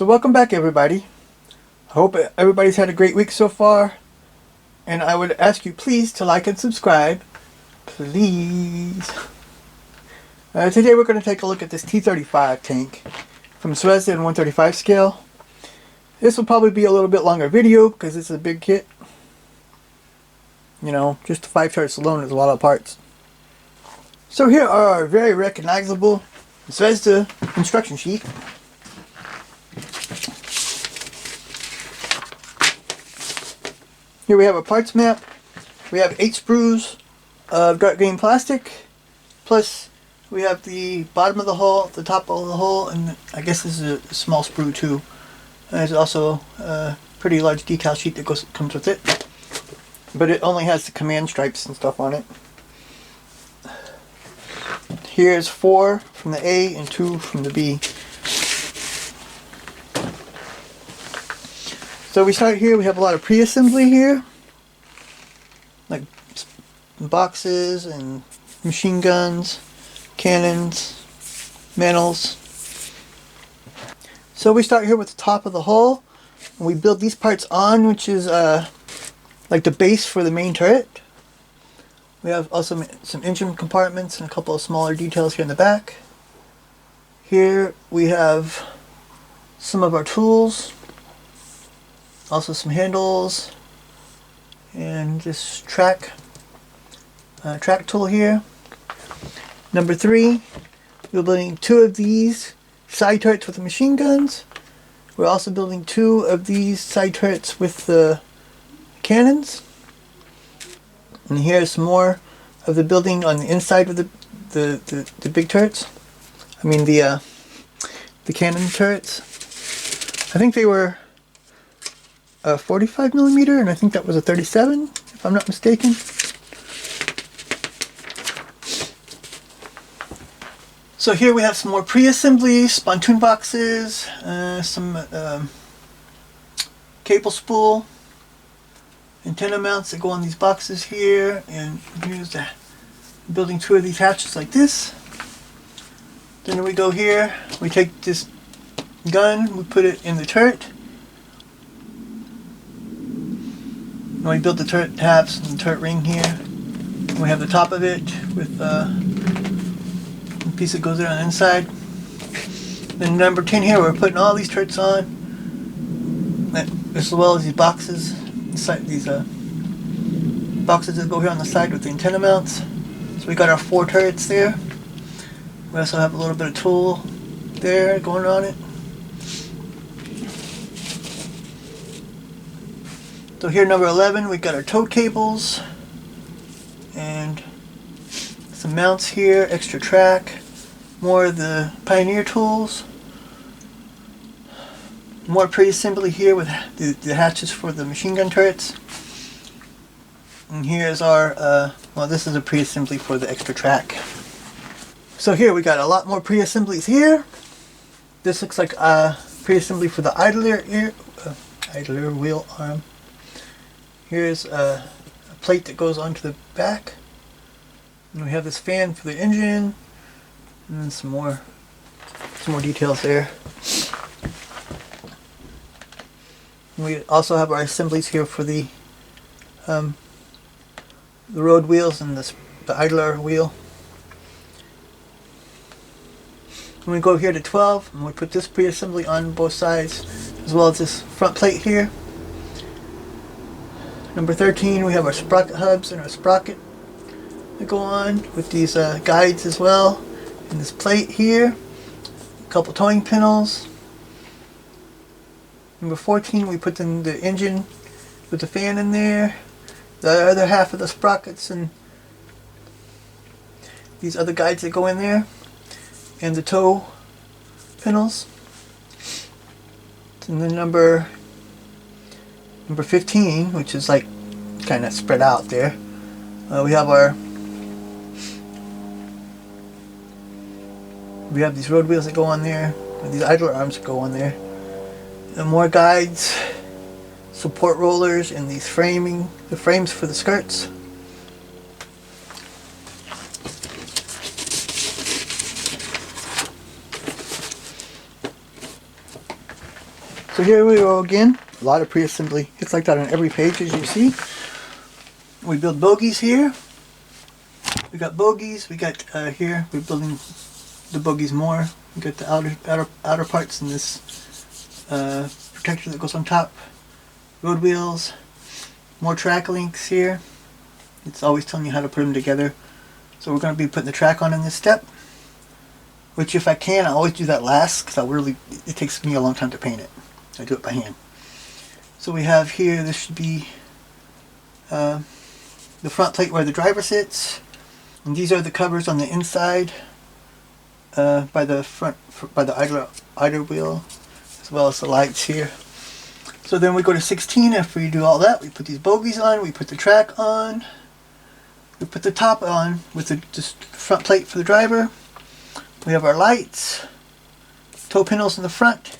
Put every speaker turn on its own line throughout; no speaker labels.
So welcome back, everybody. I hope everybody's had a great week so far, and I would ask you please to like and subscribe, please. Today we're going to take a look at this T-35 tank from Zvezda in 135 scale. This will probably be a little bit longer video because it's a big kit. You know, just the 5 turrets alone is a lot of parts. So here are our very recognizable Zvezda instruction sheet. Here we have a parts map. We have 8 sprues of dark green plastic, plus we have the bottom of the hull, the top of the hull, and I guess this is a small sprue too. There's also a pretty large decal sheet that comes with it, but it only has the command stripes and stuff on it. Here's 4 from the A and 2 from the B. So we start here, we have a lot of pre-assembly here, like boxes and machine guns, cannons, mantles. So we start here with the top of the hull, and we build these parts on, which is like the base for the main turret. We have also some engine compartments and a couple of smaller details here in the back. Here we have some of our tools. Also some handles and this track tool here. Number 3, we're building 2 of these side turrets with the machine guns. We're also building 2 of these side turrets with the cannons. And here's some more of the building on the inside of the big turrets. I mean the cannon turrets. I think they were a 45mm, and I think that was a 37, if I'm not mistaken. So here we have some more pre-assemblies, pontoon boxes, some cable spool, antenna mounts that go on these boxes here, and here's the building 2 of these hatches like this. Then we go here, we take this gun, we put it in the turret. And we build the turret tabs and the turret ring here. And we have the top of it with a piece that goes there on the inside. Then number 10 here, we're putting all these turrets on, as well as these boxes, these boxes that go here on the side with the antenna mounts. So we got our 4 turrets there. We also have a little bit of tool there going on it. So here, number 11, we got our tow cables and some mounts here, extra track, more of the Pioneer tools, more pre-assembly here with the hatches for the machine gun turrets. And here's our, well, this is a pre-assembly for the extra track. So here we got a lot more pre-assemblies here. This looks like a pre-assembly for the idler wheel arm. Here's a plate that goes onto the back. And we have this fan for the engine. And then some more details there. And we also have our assemblies here for the road wheels and the idler wheel. And we go here to 12, and we put this pre-assembly on both sides, as well as this front plate here. Number 13, we have our sprocket hubs and our sprocket that go on with these guides as well. And this plate here, a couple towing panels. Number 14, we put in the engine with the fan in there. The other half of the sprockets and these other guides that go in there. And the tow panels. And then number 15, which is like kind of spread out there, we have these road wheels that go on there, these idler arms that go on there, and more guides, support rollers, and these the frames for the skirts. So here we go again. A lot of pre-assembly. It's like that on every page, as you see. We build bogies here. We got bogies. We got here. We're building the bogies more. We got the outer parts and this protector that goes on top. Road wheels. More track links here. It's always telling you how to put them together. So we're going to be putting the track on in this step. Which, if I can, I always do that last because it takes me a long time to paint it. I do it by hand. So we have here, this should be the front plate where the driver sits. And these are the covers on the inside by the idler wheel, as well as the lights here. So then we go to 16. After we do all that, we put these bogies on, we put the track on, we put the top on with the just front plate for the driver. We have our lights, toe panels in the front,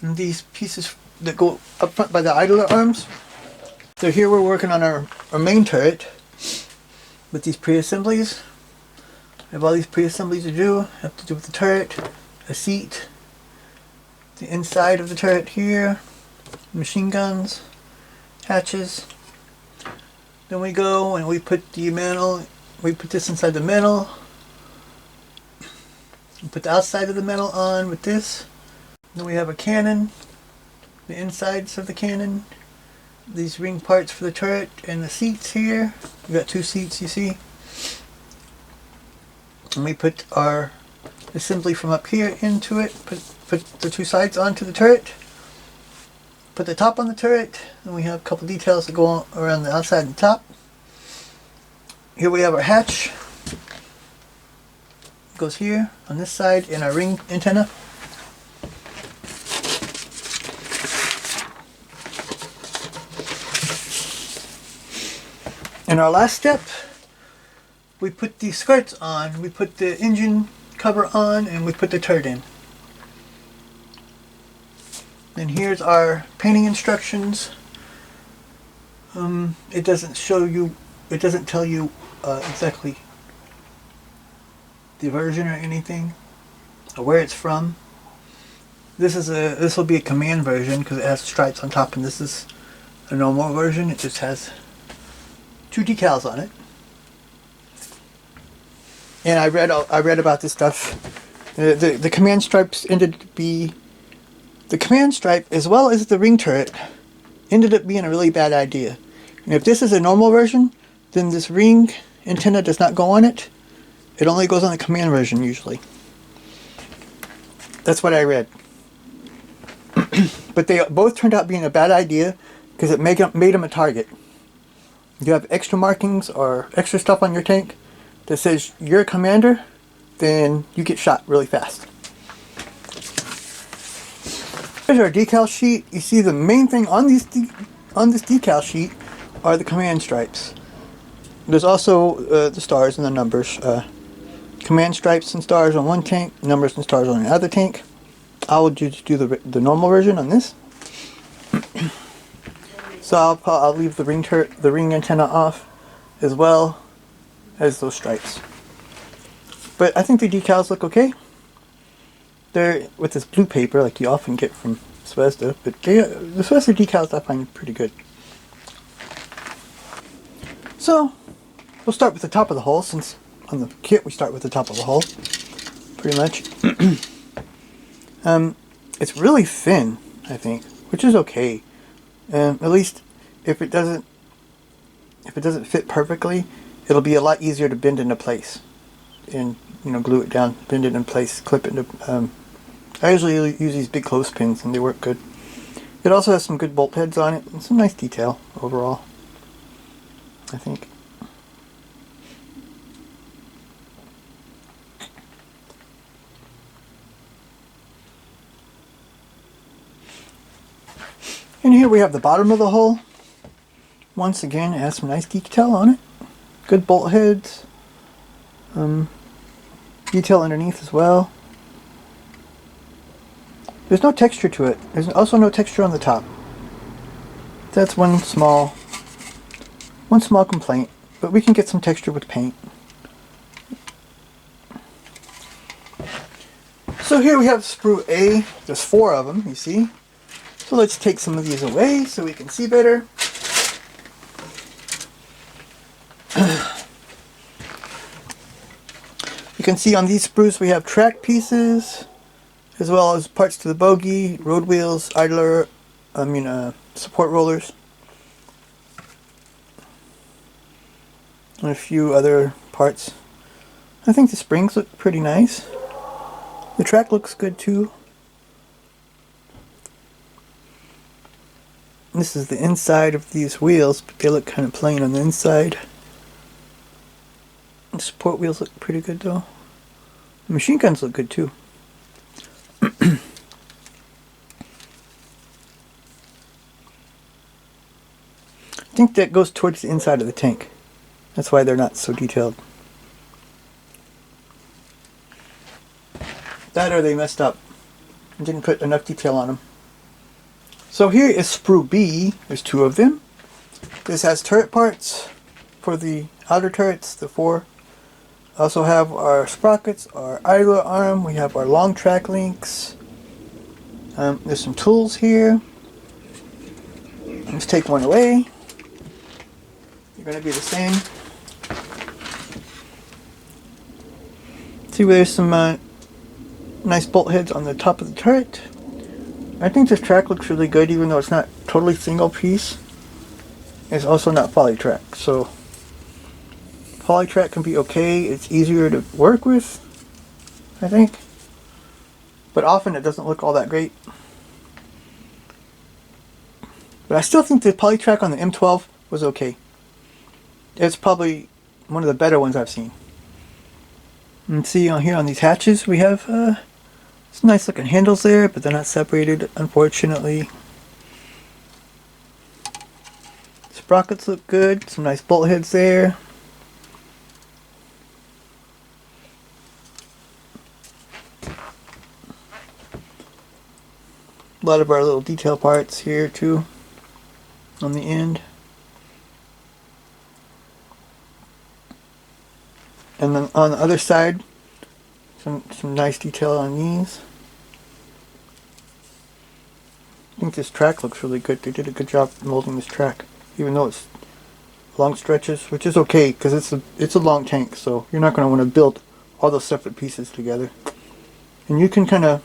and these pieces that go up front by the idler arms. So here we're working on our main turret with these pre-assemblies. I have all these pre-assemblies to do. Have to do with the turret, a seat, the inside of the turret here, machine guns, hatches. Then we go and we put the mantle, we put this inside the mantle. We put the outside of the metal on with this. Then we have a cannon, the insides of the cannon, these ring parts for the turret, and the seats here. We got 2 seats, you see. And we put our assembly from up here into it. Put the 2 sides onto the turret. Put the top on the turret, and we have a couple details that go around the outside and top. Here we have our hatch. Goes here on this side, and our ring antenna. In our last step, we put the skirts on, we put the engine cover on, and we put the turret in. And here's our painting instructions. It doesn't tell you exactly the version or anything, or where it's from. This will be a command version because it has stripes on top, and this is a normal version. It just has 2 decals on it. And I read about this stuff. The command stripes ended up be the command stripe as well as the ring turret ended up being a really bad idea. And if this is a normal version, then this ring antenna does not go on it. It only goes on the command version usually. That's what I read. But they both turned out being a bad idea because it made them a target. You have extra markings or extra stuff on your tank that says you're a commander, then you get shot really fast. Here's our decal sheet. You see the main thing on this decal sheet are the command stripes. There's also the stars and the numbers. Command stripes and stars on one tank, numbers and stars on another tank. I will just do the normal version on this. So I'll leave the ring antenna off as well as those stripes. But I think the decals look okay. They're with this blue paper like you often get from Zvezda, but the Zvezda decals I find pretty good. So we'll start with the top of the hull, since on the kit we start with the top of the hull, pretty much. It's really thin, I think, which is okay. At least if it doesn't fit perfectly, it'll be a lot easier to bend into place and glue it down, bend it in place, clip it into. I usually use these big clothespins and they work good. It also has some good bolt heads on it and some nice detail overall, I think. And here we have the bottom of the hull. Once again, it has some nice detail on it. Good bolt heads. Detail underneath as well. There's no texture to it. There's also no texture on the top. That's one small complaint, but we can get some texture with paint. So here we have sprue A. There's 4 of them, you see. So let's take some of these away so we can see better. You can see on these sprues we have track pieces, as well as parts to the bogie, road wheels, support rollers, and a few other parts. I think the springs look pretty nice. The track looks good too. This is the inside of these wheels, but they look kind of plain on the inside. The support wheels look pretty good though. The machine guns look good too. I think that goes towards the inside of the tank. That's why they're not so detailed. That or they messed up and didn't put enough detail on them. So here is sprue B. There's two of them. This has turret parts for the outer turrets, the four. Also have our sprockets, our idler arm. We have our long track links. There's some tools here. Let's take one away. They're going to be the same. See where there's some nice bolt heads on the top of the turret. I think this track looks really good, even though it's not totally single piece. It's also not polytrack, so polytrack can be okay. It's easier to work with, I think, but often it doesn't look all that great. But I still think the polytrack on the M12 was okay. It's probably one of the better ones I've seen. And see on here on these hatches we have some nice looking handles there, but they're not separated, unfortunately. Sprockets look good, some nice bolt heads there. A lot of our little detail parts here too on the end. And then on the other side, some nice detail on these. I think this track looks really good. They did a good job molding this track, even though it's long stretches, which is okay because it's a long tank, so you're not going to want to build all those separate pieces together. And you can kind of,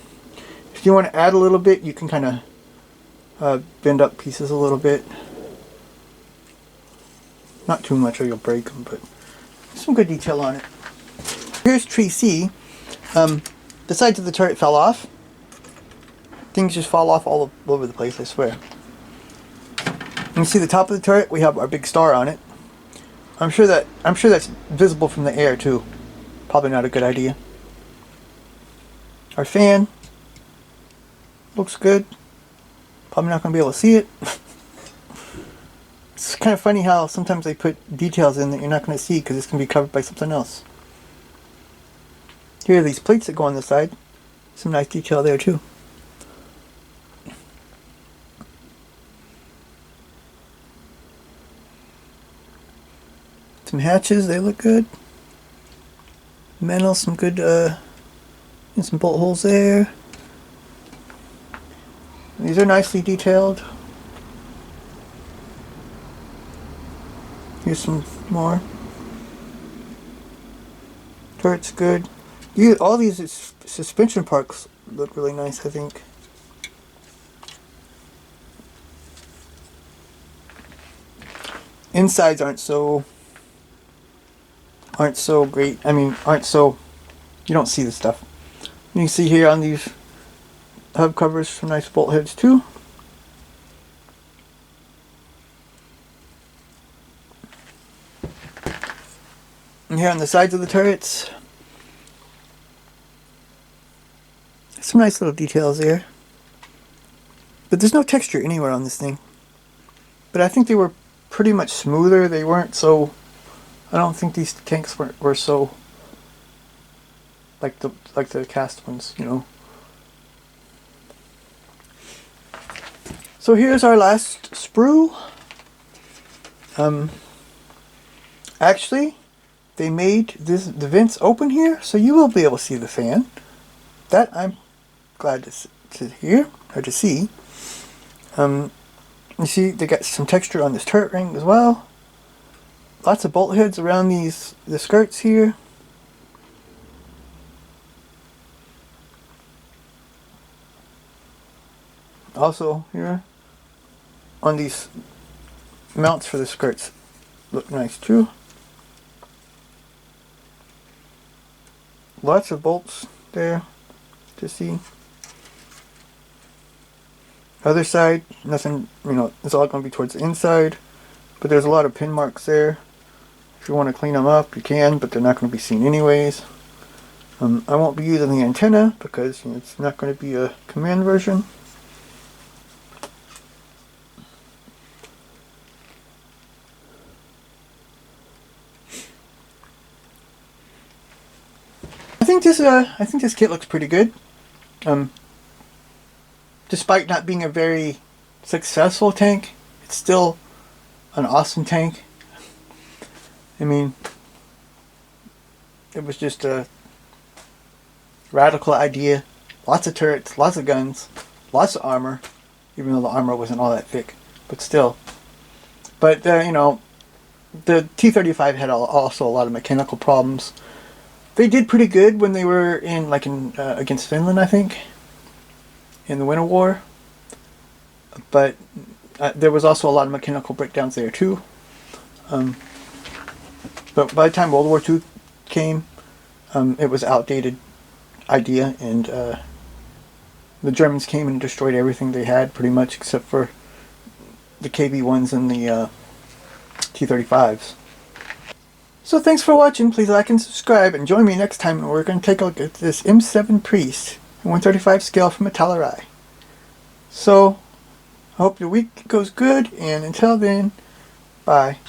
if you want to add a little bit, you can kind of bend up pieces a little bit. Not too much or you'll break them, but some good detail on it. Here's tree C. The sides of the turret fell off. Things just fall off all over the place, I swear. You can see the top of the turret, we have our big star on it. I'm sure that's visible from the air too. Probably not a good idea. Our fan looks good. Probably not going to be able to see it. It's kind of funny how sometimes they put details in that you're not going to see because it's going to be covered by something else. Here are these plates that go on the side. Some nice detail there too. Some hatches, they look good. Metal, some good, and some bolt holes there. These are nicely detailed. Here's some more. Turret's good. All these suspension parts look really nice, I think. Insides aren't so great. I mean, you don't see the stuff. You can see here on these hub covers some nice bolt heads too. And here on the sides of the turrets, some nice little details there. But there's no texture anywhere on this thing. But I think they were pretty much smoother. They weren't so... I don't think these tanks were so... like the cast ones, you know. So here's our last sprue. Actually, they made the vents open here, so you will be able to see the fan. That I'm glad to hear, or to see. You see they got some texture on this turret ring as well. Lots of bolt heads around the skirts here. Also here on these mounts for the skirts look nice too. Lots of bolts there to see. Other side, nothing, it's all going to be towards the inside, but there's a lot of pin marks there. If you want to clean them up, you can, but they're not going to be seen anyways. I won't be using the antenna because it's not going to be a command version. I think this kit looks pretty good. Despite not being a very successful tank, it's still an awesome tank. I mean, it was just a radical idea. Lots of turrets, lots of guns, lots of armor, even though the armor wasn't all that thick, but still. But, the T-35 had also a lot of mechanical problems. They did pretty good when they were against Finland, I think, in the Winter War. But there was also a lot of mechanical breakdowns there too. But by the time World War II came, it was an outdated idea, and the Germans came and destroyed everything they had, pretty much, except for the KV-1s and the T-35s. So thanks for watching. Please like and subscribe, and join me next time when we're going to take a look at this M7 Priest 135 scale from Italeri. So I hope your week goes good, and until then, bye.